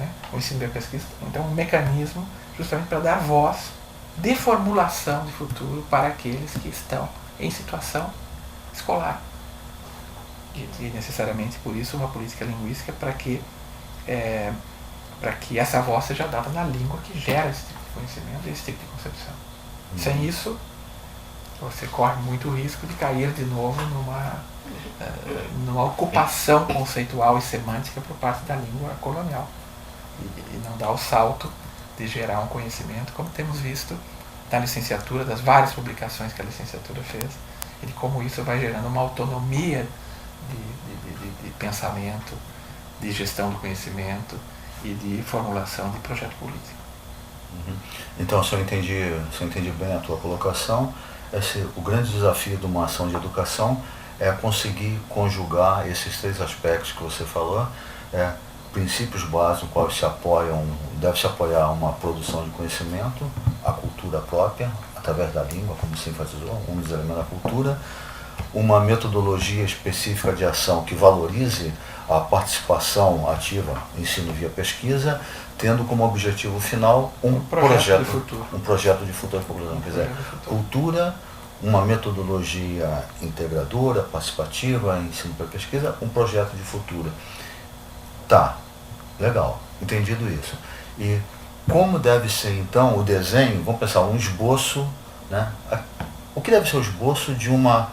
né? O ensino da pesquisa, então, um mecanismo justamente para dar voz de formulação de futuro para aqueles que estão em situação escolar. E necessariamente, por isso, uma política linguística para que essa voz seja dada na língua que gera esse tipo de conhecimento e esse tipo de concepção. Sem isso, você corre muito risco de cair de novo numa ocupação conceitual e semântica por parte da língua colonial e não dar o salto de gerar um conhecimento, como temos visto na licenciatura, das várias publicações que a licenciatura fez, e de como isso vai gerando uma autonomia de pensamento, de gestão do conhecimento e de formulação de projeto político. Então, se eu entendi bem a tua colocação, o grande desafio de uma ação de educação é conseguir conjugar esses três aspectos que você falou, princípios básicos nos quais deve se apoiar uma produção de conhecimento, a cultura própria, através da língua, como se enfatizou, um dos elementos da cultura, uma metodologia específica de ação que valorize a participação ativa, ensino via pesquisa, tendo como objetivo final um projeto de futuro, quer dizer, cultura, uma metodologia integradora, participativa, ensino para pesquisa, um projeto de futuro. Tá, legal, entendido isso. E como deve ser então o desenho, vamos pensar, um esboço, né? O que deve ser o esboço de uma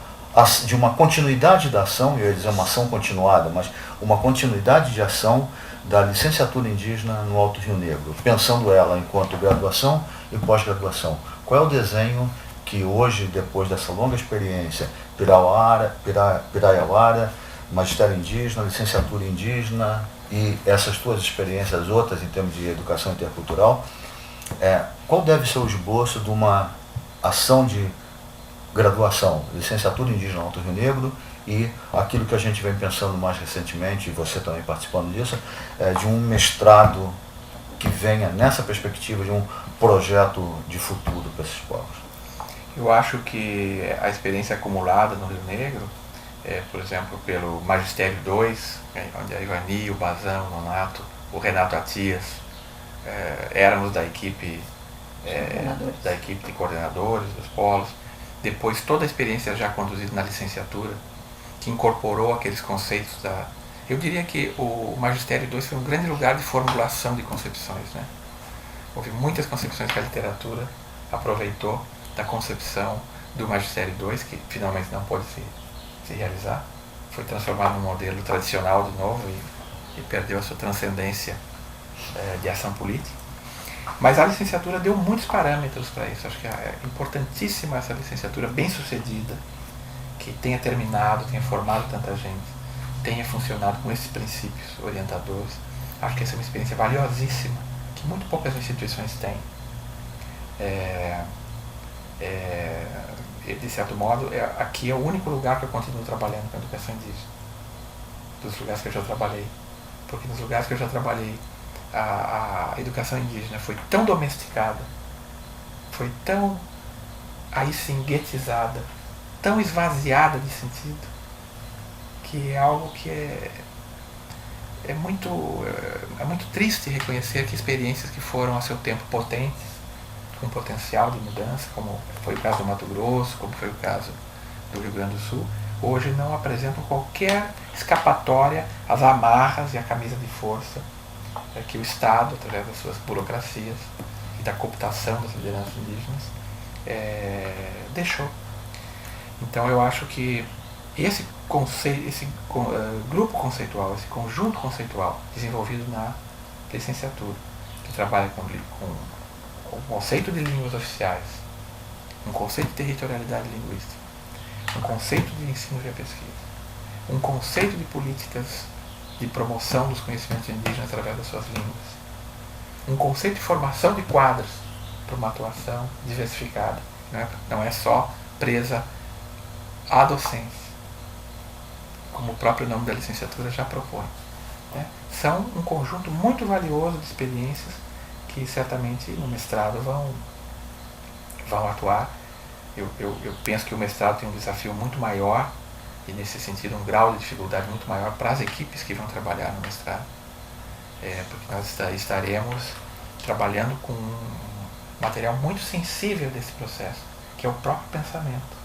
continuidade da ação, eu ia dizer uma ação continuada, mas uma continuidade de ação da licenciatura indígena no Alto Rio Negro, pensando ela enquanto graduação e pós-graduação. Qual é o desenho que hoje, depois dessa longa experiência, Piraiauara, magistério indígena, licenciatura indígena e essas tuas experiências outras em termos de educação intercultural, qual deve ser o esboço de uma ação de graduação, licenciatura indígena no Alto Rio Negro e aquilo que a gente vem pensando mais recentemente, e você também participando disso, de um mestrado que venha nessa perspectiva de um projeto de futuro para esses povos? Eu acho que a experiência acumulada no Rio Negro, por exemplo, pelo Magistério 2, onde a Ivani, o Bazão, o Nonato, o Renato Atias, éramos da equipe de coordenadores dos polos. Depois, toda a experiência já conduzida na licenciatura, que incorporou aqueles conceitos Eu diria que o Magistério 2 foi um grande lugar de formulação de concepções, né? Houve muitas concepções que a literatura aproveitou da concepção do Magistério 2, que finalmente não pôde se realizar. Foi transformado num modelo tradicional de novo e perdeu a sua transcendência de ação política. Mas a licenciatura deu muitos parâmetros para isso. Acho que é importantíssima essa licenciatura bem sucedida, que tenha terminado, tenha formado tanta gente, tenha funcionado com esses princípios orientadores. Acho que essa é uma experiência valiosíssima, que muito poucas instituições têm. De certo modo, aqui é o único lugar que eu continuo trabalhando com a educação indígena, dos lugares que eu já trabalhei. Porque nos lugares que eu já trabalhei, a educação indígena foi tão domesticada, foi tão, aí sim, guetizada, tão esvaziada de sentido, que é algo que é muito triste reconhecer que experiências que foram a seu tempo potentes, com potencial de mudança, como foi o caso do Mato Grosso, como foi o caso do Rio Grande do Sul, hoje não apresentam qualquer escapatória às amarras e à camisa de força que o Estado, através das suas burocracias e da cooptação das lideranças indígenas, deixou. Então eu acho que esse grupo conceitual, esse conjunto conceitual desenvolvido na licenciatura, que trabalha com o conceito de línguas oficiais, um conceito de territorialidade linguística, um conceito de ensino via pesquisa, um conceito de políticas de promoção dos conhecimentos indígenas através das suas línguas, um conceito de formação de quadros para uma atuação diversificada, não é só presa à docência, como o próprio nome da licenciatura já propõe. São um conjunto muito valioso de experiências que certamente no mestrado vão atuar. Eu penso que o mestrado tem um desafio muito maior e, nesse sentido, um grau de dificuldade muito maior para as equipes que vão trabalhar no mestrado. porque nós estaremos trabalhando com um material muito sensível desse processo, que é o próprio pensamento.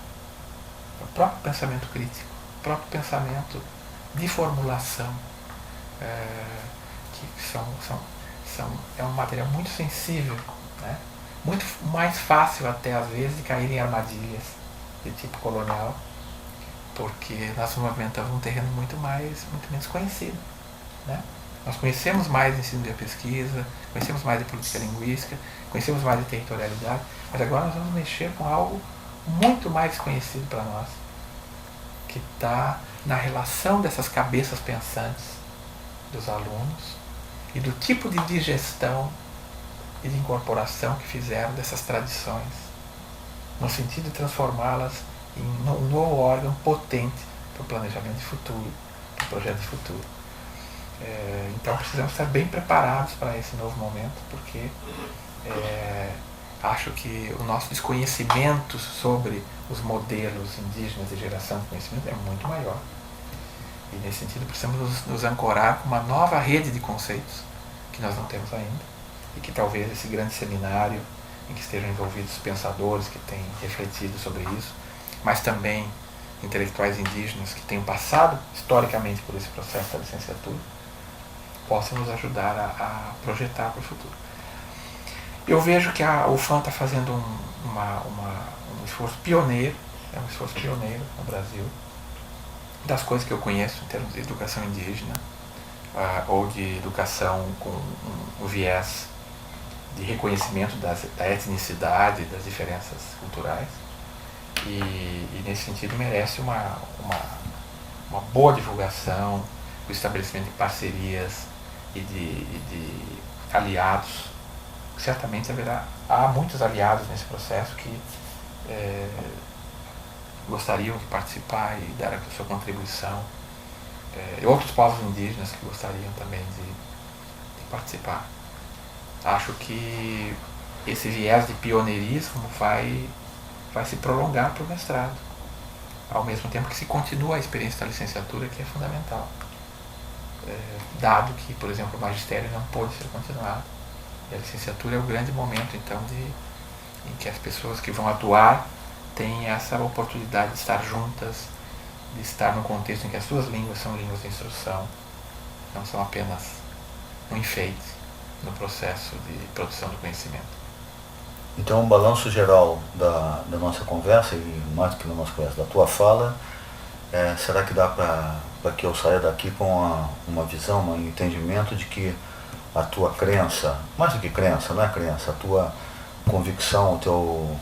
O próprio pensamento crítico, o próprio pensamento de formulação, que é um material muito sensível, né? Muito mais fácil até às vezes de cair em armadilhas de tipo colonial, porque nós nos movimentamos num terreno muito menos conhecido, né? Nós conhecemos mais de ensino de pesquisa, conhecemos mais de política linguística, conhecemos mais de territorialidade, mas agora nós vamos mexer com algo muito mais desconhecido para nós, que está na relação dessas cabeças pensantes dos alunos e do tipo de digestão e de incorporação que fizeram dessas tradições, no sentido de transformá-las em um novo órgão potente para o planejamento de futuro, para o projeto de futuro. Então precisamos estar bem preparados para esse novo momento, porque acho que o nosso desconhecimento sobre os modelos indígenas de geração de conhecimento é muito maior. E nesse sentido precisamos nos ancorar com uma nova rede de conceitos que nós não temos ainda, e que talvez esse grande seminário em que estejam envolvidos pensadores que têm refletido sobre isso, mas também intelectuais indígenas que tenham passado historicamente por esse processo da licenciatura, possam nos ajudar a projetar para o futuro. Eu vejo que a UFAM está fazendo um esforço pioneiro, um esforço pioneiro no Brasil, das coisas que eu conheço em termos de educação indígena, ou de educação com o viés de reconhecimento da etnicidade, das diferenças culturais, e nesse sentido merece uma boa divulgação, o estabelecimento de parcerias e de aliados. Certamente há muitos aliados nesse processo que gostariam de participar e dar a sua contribuição, e outros povos indígenas que gostariam também de participar. Acho que esse viés de pioneirismo vai se prolongar para o mestrado, ao mesmo tempo que se continua a experiência da licenciatura, que é fundamental, dado que, por exemplo, o magistério não pôde ser continuado. E a licenciatura é o grande momento, então, em que as pessoas que vão atuar têm essa oportunidade de estar juntas, de estar num contexto em que as suas línguas são línguas de instrução, não são apenas um enfeite no processo de produção do conhecimento. Então, um balanço geral da nossa conversa, e mais do que da nossa conversa, da tua fala, será que dá para que eu saia daqui com uma visão, um entendimento de que a tua crença, mais do que crença, não é crença, a tua convicção,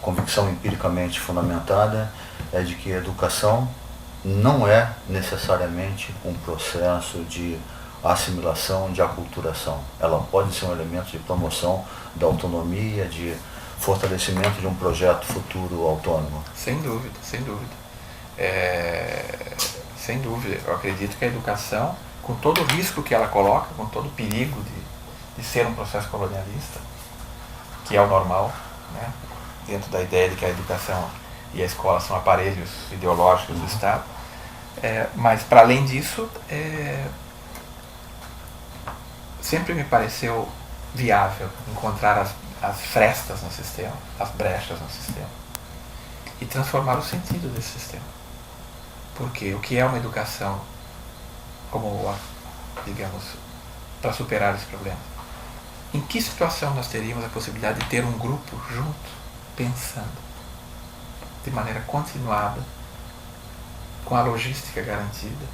convicção empiricamente fundamentada é de que a educação não é necessariamente um processo de assimilação, de aculturação. Ela pode ser um elemento de promoção da autonomia, de fortalecimento de um projeto futuro autônomo. Sem dúvida, sem dúvida. Sem dúvida. Eu acredito que a educação, com todo o risco que ela coloca, com todo o perigo de ser um processo colonialista, que é o normal, né? Dentro da ideia de que a educação e a escola são aparelhos ideológicos do Estado, mas para além disso, sempre me pareceu viável encontrar as frestas no sistema, as brechas no sistema, e transformar o sentido desse sistema. Porque o que é uma educação como, digamos, para superar esse problema? Em que situação nós teríamos a possibilidade de ter um grupo junto, pensando, de maneira continuada, com a logística garantida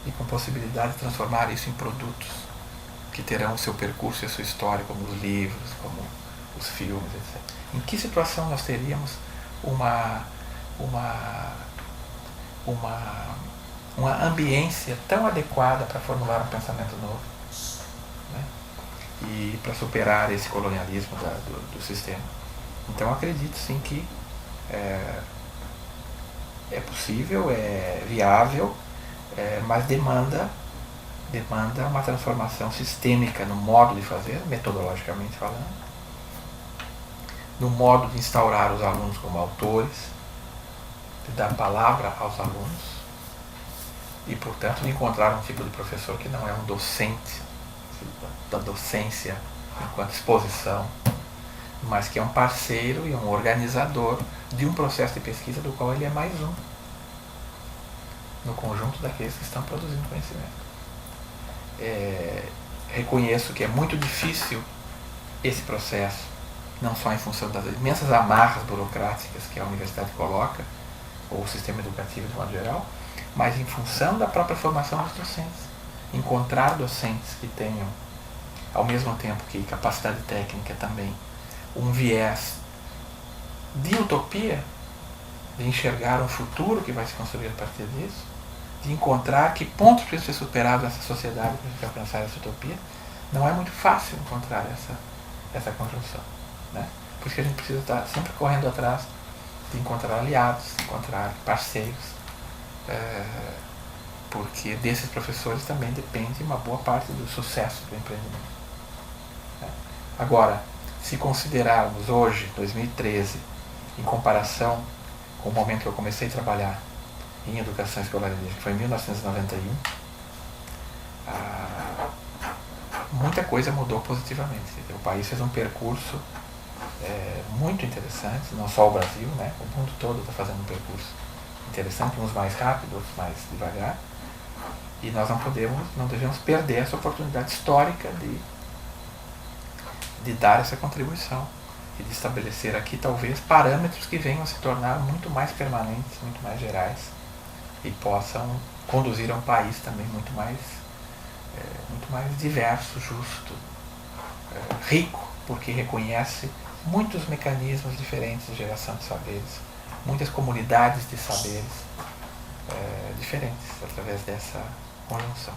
e com possibilidade de transformar isso em produtos que terão o seu percurso e a sua história, como os livros, como os filmes, etc. Em que situação nós teríamos uma ambiência tão adequada para formular um pensamento novo, né? E para superar esse colonialismo do sistema? Então acredito sim que é possível, é viável, mas demanda uma transformação sistêmica no modo de fazer, metodologicamente falando, no modo de instaurar os alunos como autores, de dar palavra aos alunos e, portanto, de encontrar um tipo de professor que não é um docente da docência enquanto exposição, mas que é um parceiro e um organizador de um processo de pesquisa do qual ele é mais um no conjunto daqueles que estão produzindo conhecimento. Reconheço que é muito difícil esse processo, não só em função das imensas amarras burocráticas que a universidade coloca, ou o sistema educativo de modo geral, mas em função da própria formação dos docentes. Encontrar docentes que tenham, ao mesmo tempo que capacidade técnica também, um viés de utopia, de enxergar um futuro que vai se construir a partir disso, de encontrar que pontos precisam ser superados nessa sociedade para a gente alcançar essa utopia. Não é muito fácil encontrar essa conjunção, né? Por isso que a gente precisa estar sempre correndo atrás de encontrar aliados, encontrar parceiros, porque desses professores também depende uma boa parte do sucesso do empreendimento, né? Agora, se considerarmos hoje, 2013, em comparação com o momento que eu comecei a trabalhar em educação escolar indígena, que foi em 1991, muita coisa mudou positivamente. O país fez um percurso muito interessante, não só o Brasil, né? O mundo todo está fazendo um percurso interessante, uns mais rápido, outros mais devagar, e nós não devemos perder essa oportunidade histórica de dar essa contribuição e de estabelecer aqui talvez parâmetros que venham a se tornar muito mais permanentes, muito mais gerais, e possam conduzir a um país também muito mais diverso, justo, rico, porque reconhece muitos mecanismos diferentes de geração de saberes, muitas comunidades de saberes diferentes através dessa conjunção.